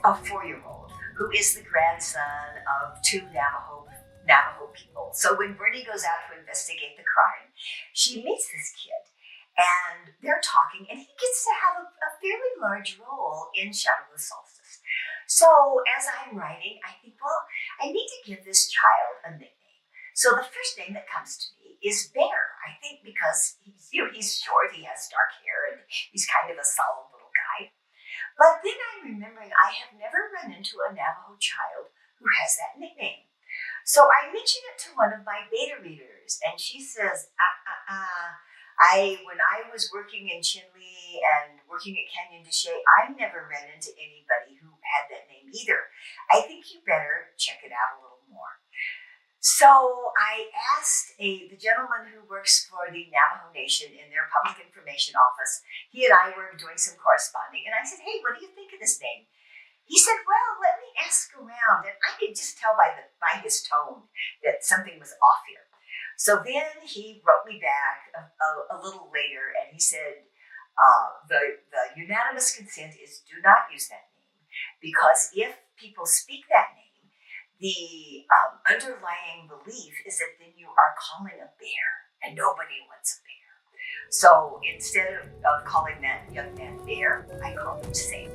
a 4-year-old who is the grandson of two Navajo people. So when Bernie goes out to investigate the crime, she meets this kid and they're talking, and he gets to have a fairly large role in Shadowless Solstice. So as I'm writing, I think, well, I need to give this child a nickname. So the first name that comes to me is Bear. I think because he's short, he has dark hair, and he's kind of a solemn little guy. But then I'm remembering I have never run into a Navajo child who has that nickname. So I mentioned it to one of my beta readers, and she says, when I was working in Chinle and working at Canyon de Chelly, I never ran into anybody who had that name either. I think you better check it out a little more. So I asked the gentleman who works for the Navajo Nation in their public information office. He and I were doing some corresponding, and I said, hey, what do you think of this name? He said, well, let me ask around. And I could just tell by his tone that something was off here. So then he wrote me back a little later, and he said, the unanimous consent is do not use that name, because if people speak that name, the underlying belief is that then you are calling a bear, and nobody wants a bear. So instead of calling that young man Bear, I call him Sam.